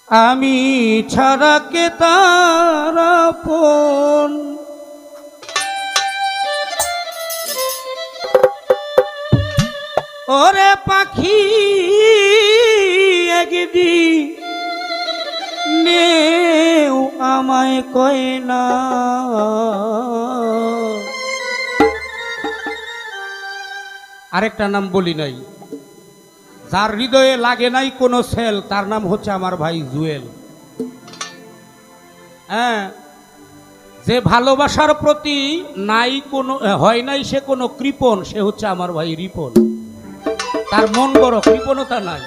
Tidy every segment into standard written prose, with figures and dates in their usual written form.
আমি ছাড়া কে তার আপন। ওরে পাখি একদিনেও আমায় কয় না, আরেকটা নাম বলি নাই, যার হৃদয়ে লাগে নাই কোনো সেল, তার নাম হচ্ছে আমার ভাই জুয়েল। হ্যাঁ, যে ভালোবাসার প্রতি নাই কোনো হয় নাই সে কোনো কৃপণ, সে হচ্ছে আমার ভাই রিপন। তার মন বড়, কৃপণতা নাই।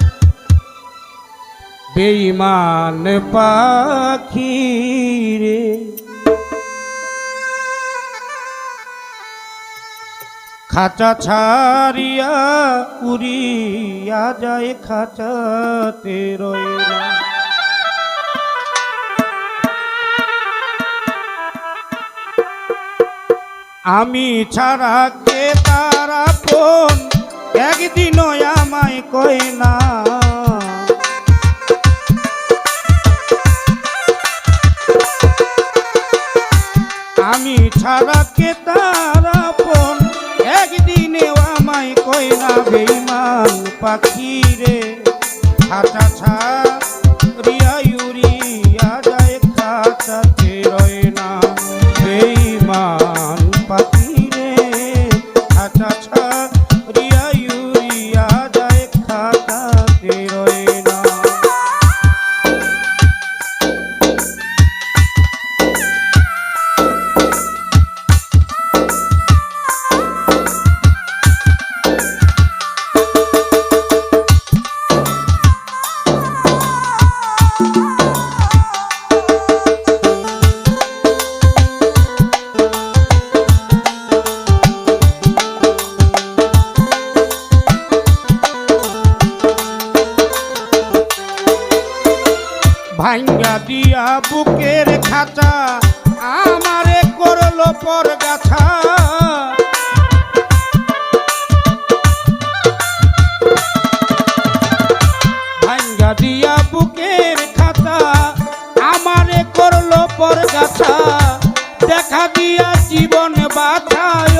বেঈমান পাখি রে খাঁচা ছাড়িয়া উড়িয়া যায়, খাঁচাতে রয় না। আমি ছাড়া কে তার আপন, একদিনও আমায় কয় না। আমি ছাড়া কে তার আপন, একদিনেও আমায় কয় না। বেঈমান পাখি রে খাঁচা ছাড়িয়া উড়িয়া যায়, খাঁচাতে রয় না। বেঈমান পাখি রে খাঁচা ছাড়িয়া উড়িয়া যায়, খাঁচাতে রয় না। ভাঙ্গা দিয়া বুকের খাঁচা আমারে করলো পরগাছা। ভাঙ্গা দিয়া বুকের খাঁচা আমারে করলো পরগাছা। দেখা দিয়া জীবন বাঁচায়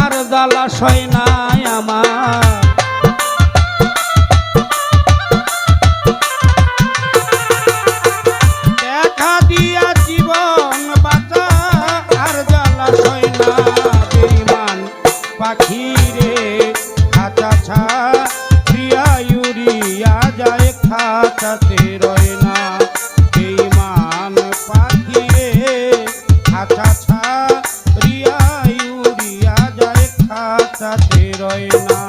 আর জ্বালা সয় নাই আমার। পাখি রে খাঁচা ছাড়িয়া উড়িয়া যায়, খাঁচাতে রয় না। বেঈমান পাখি রে খাঁচা ছাড়িয়া উড়িয়া যায়, খাঁচাতে রয় না।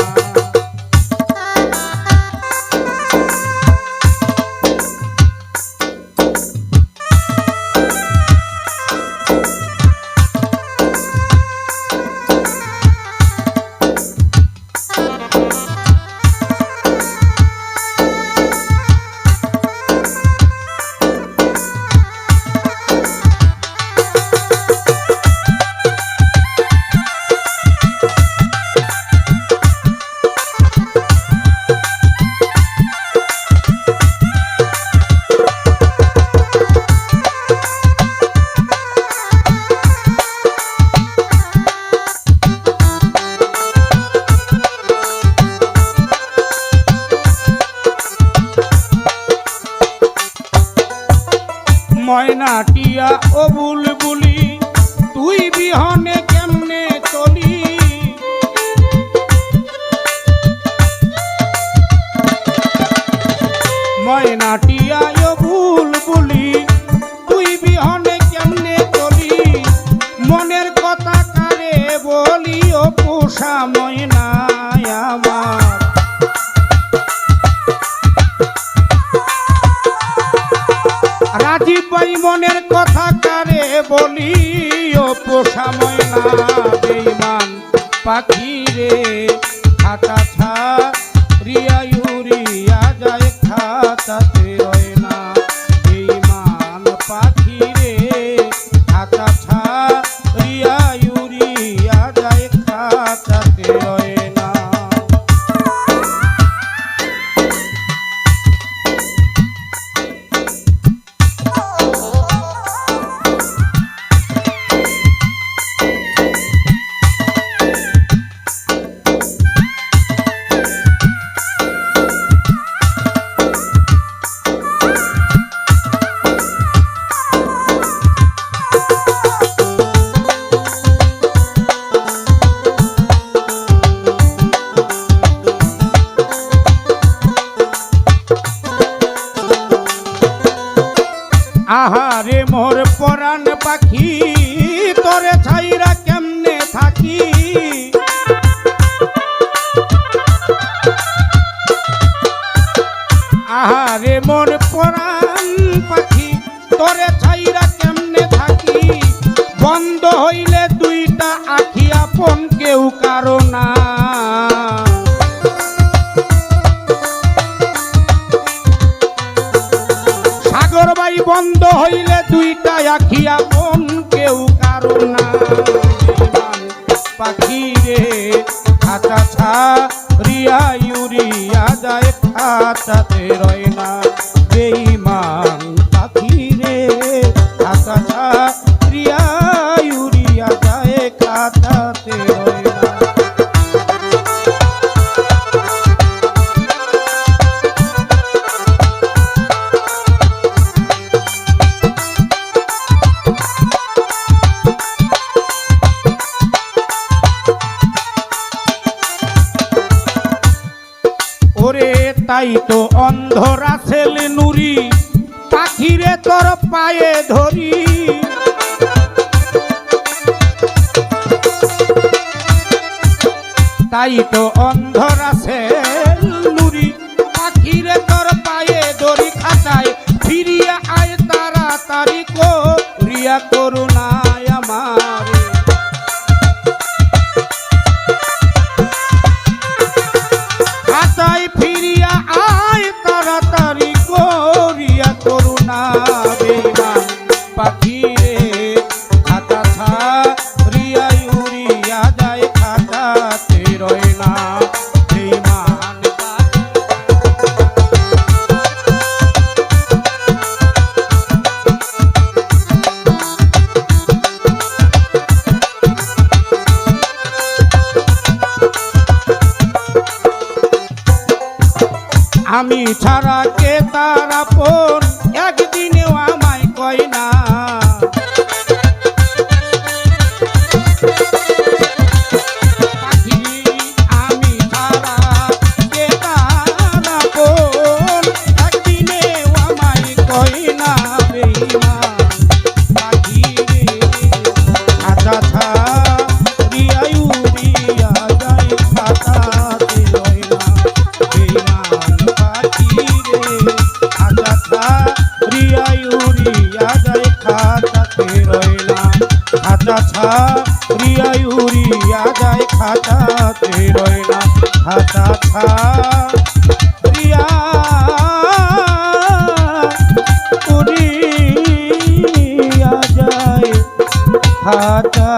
ময়নাটিয়া ও বুলবুলি তুই বিহনে কেমনে চলি। ময়নাটিয়া ও বুলবুলি তুই বিহনে কেমনে চলি। মনের কথা কারে বলি ও পোষা ময়নায় আমার। রাজীব ভাই মনের কথা কারে বলি ও পোষা ময়না। বেঈমান পাখি রে খাঁচা ছাড়িয়া উড়িয়া যায়, খাঁচাতে রয় না। বেঈমান পাখি রে খাঁচা ছাড়িয়া উড়িয়া যায়, খাঁচাতে রয় না। মোর পরাণ পাখি তোরে ছাইরা কেমনে থাকি আহারে মোর পরাণ পাখি তোরে ছাইরা কেমনে থাকি বন্ধ হইলে দুইটা আখি আপন কেউ কারো না সাগর বাই বন্ধ হইলে দুইটা আখি আপন কেউ কারো না পাখি রে খাঁচা ছাড়িয়া উড়িয়া যায় খাঁচাতে রয় না বেঈমান পাখি রে খাঁচা ছাড়িয়া উড়িয়া যায় খাঁচাতে রয় না ওরে তাই তো অন্ধরা ছেলে নুরি পাখিরে তোর পায়ে ধরি তাই তো অন্ধরা ছেলে নুরি পাখিরে তোর পায়ে ধরি খাঁচায় ফিরিয়া আয় তাড়াতাড়ি করিয়া করুণায় আমার খাঁচায় ফিরিয়া আয় তাড়াতাড়ি করিয়া করুণা বেঈমান পাখি রে খাঁচা ছাড়িয়া উড়িয়া যায় খাঁচাতে রয় না বেঈমান আমি ছাড়া কে তার আপন একদিনেও আমায় কয় না পাখি আমি ছাড়া কে তার আপন একদিনেও আমায় কয় না বেঈমান পাখি রে খাঁচা ছাড়িয়া উড়িয়া যায় খাঁচাতে রয় না বেঈমান পাখি রে খাঁচা ছাড়িয়া উড়িয়া যায় খাঁচাতে রয় না খাঁচা ছাড়িয়া উড়িয়া যায় খাঁচাতে রয় না খাঁচা ছাড়িয়া উড়িয়া যায় খাঁচা